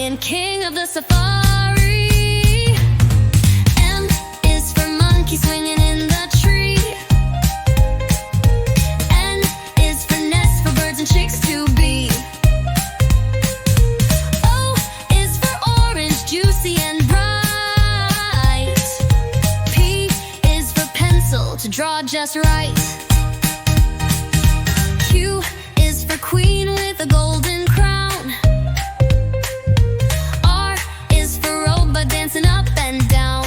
lion, king of the safari. M is for monkey swinging in the tree. N is for nest for birds and chicks to be. O is for orange, juicy and bright. P is for pencil, to draw just right. Q is for queen with a golden crown. R is for robot dancing up and down.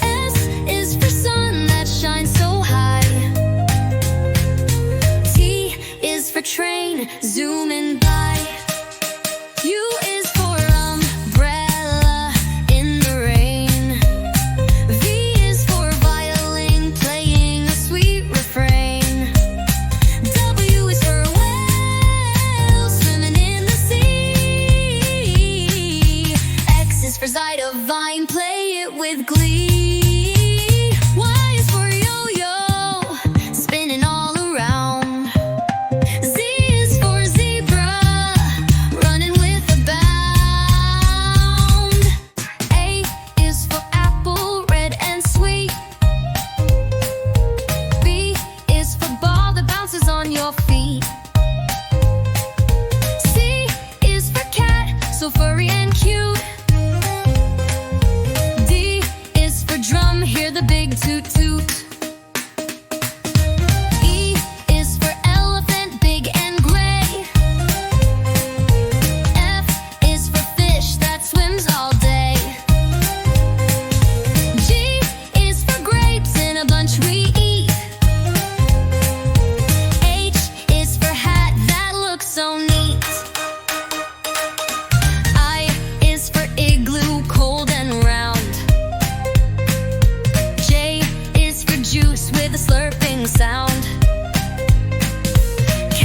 S is for sun that shines so high. T is for train zooming by. U is for umbrella in the rain. V is for violin playing a sweet refrain. W is for whale swimming in the sea. X is for side of vine, play it with glee. Y is for yo-yo, spinning all around. Z is for zebra, running with a bound. A is for apple, red and sweet. B is for ball that bounces on your feet. C is for cat, so furry and cute. D is for drum, hear the big toot toot. E is for elephant, big and gray. F is for fish that swims all day. G is for grapes in a bunch we eat. H is for hat that looks so neat. I is for igloo, cold and round. J is for juice with a slurping sound. K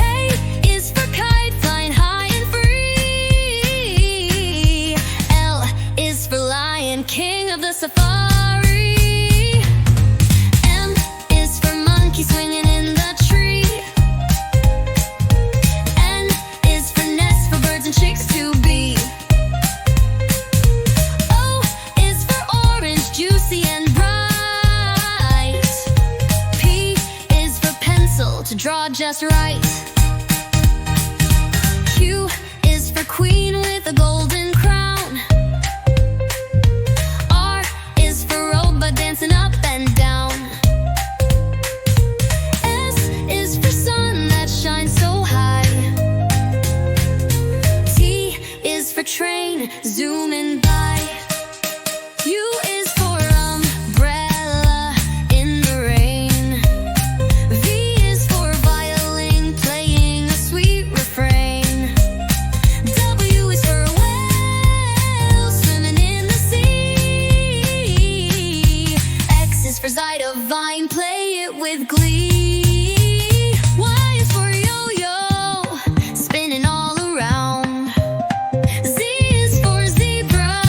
is for kite, flying high and free. L is for lion, king of the safari. M is for monkey swinging in the tree. N is for nest for birds and chicks to be. O is for orange, juicy and bright. P is for pencil, to draw just right. Q is for queen with a golden crown. R is for robot dancing up and down. S is for sun that shines so high. T is for train zooming by. U is for umbrella in the rain. V is for violin playing a sweet refrain. W is for whale swimming in the sea. X is for side of vine, play it with glee. Y is for yo-yo, spinning all around. Z is for zebra,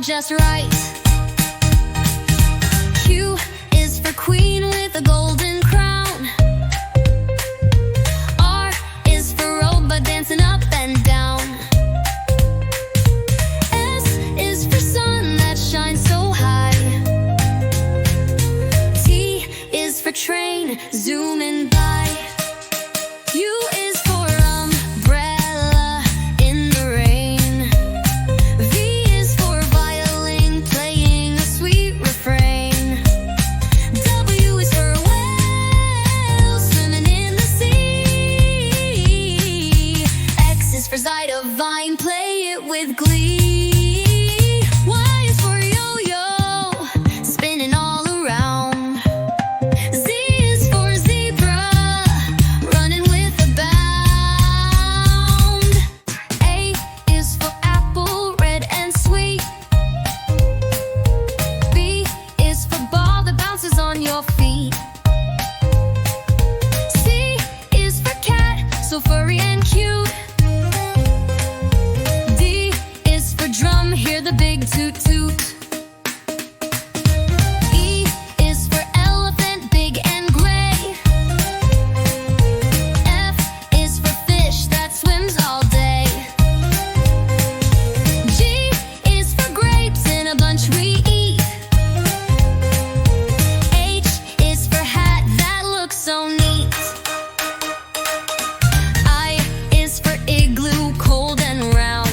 just right. Q is for queen with a golden crown. R is for robot dancing up and down. S is for sun that shines so high. T is for train zooming by. U is for umbrella in the rain. V is for violin playing a sweet refrain. W is for whale swimming in the sea. X is for side of vine, play it with glee. Y is for yo-yo, spinning all around. Z is for zebra, running with a bound. A is for apple, red and sweet. B is for ball that bounces on your feet. C is for cat, so furry and cute. D is for drum, hear the big toot toot. E is for elephant, big and gray. F is for fish that swims all day. G is for grapes in a bunch we eat. H is for hat that looks so neat. I is for igloo, cold and round.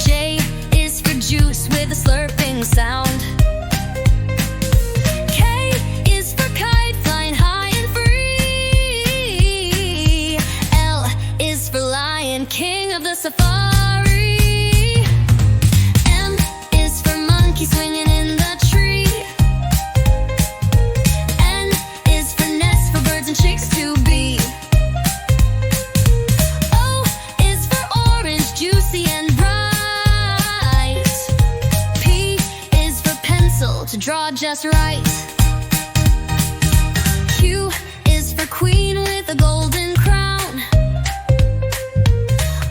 J is for juice with a slurping sound. K is for kite flying high and free. L is for lion, king of the safari. M is for monkey swinging in the tree. N is for nest for birds and chicks to be. O is for orange, juicy and bright. P is for pencil to draw just right. Q is for queen with a golden crown.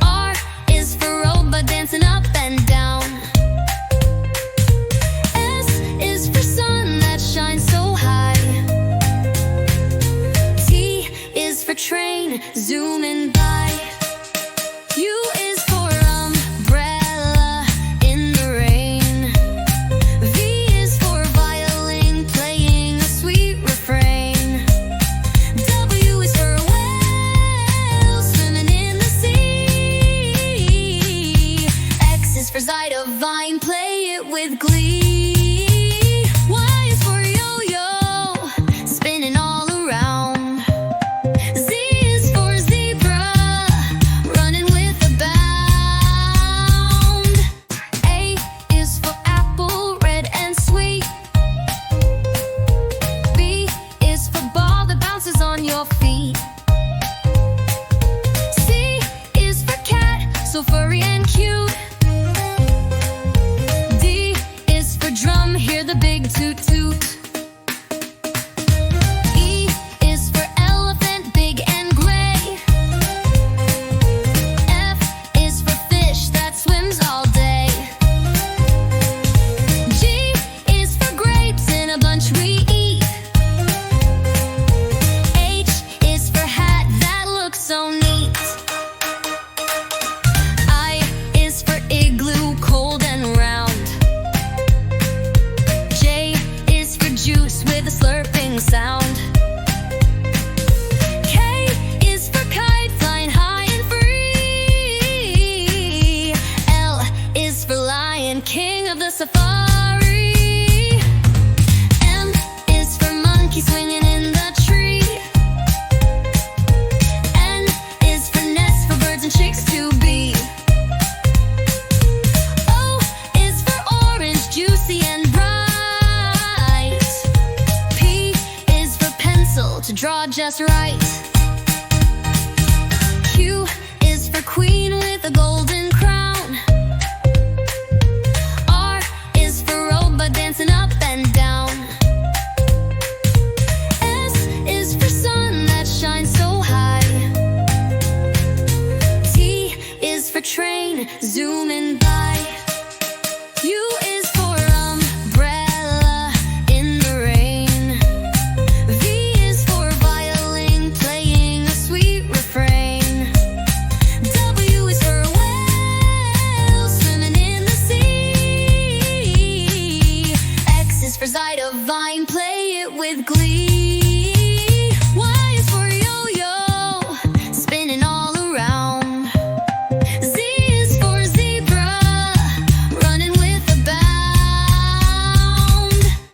R is for robot dancing up and down. S is for sun that shines so high. T is for train zooming by. U is for umbrella in the rain. V is for violin playing a sweet refrain. W is for whale swimming in the sea. X is for side of vine, play it with glee. Y is for yo-yo, spinning all around. Z is for zebra, running with a bound. A is for apple, red and sweet. B is for ball that bounces on your feet. C is for cat, so furry and cute. D is for drum, hear the big toot toot. E is for elephant, big and gray. F is for fish that swims all day. G is for grapes in a bunch we eat. H is for hat that looks so neat. I is for igloo, cold and round. J is for juice with a slurping sound. K is for kite flying high and free. L is for lion, king of the safari. M is for monkey swinging in the tree. N is for nest for birds and chicks to be. O is for orange, juicy and bright. P is for pencil to draw just right. Q is for queen with a golden crown. R is for robot dancing up and down. S is for sun that shines so high. T is for train zooming by. with glee.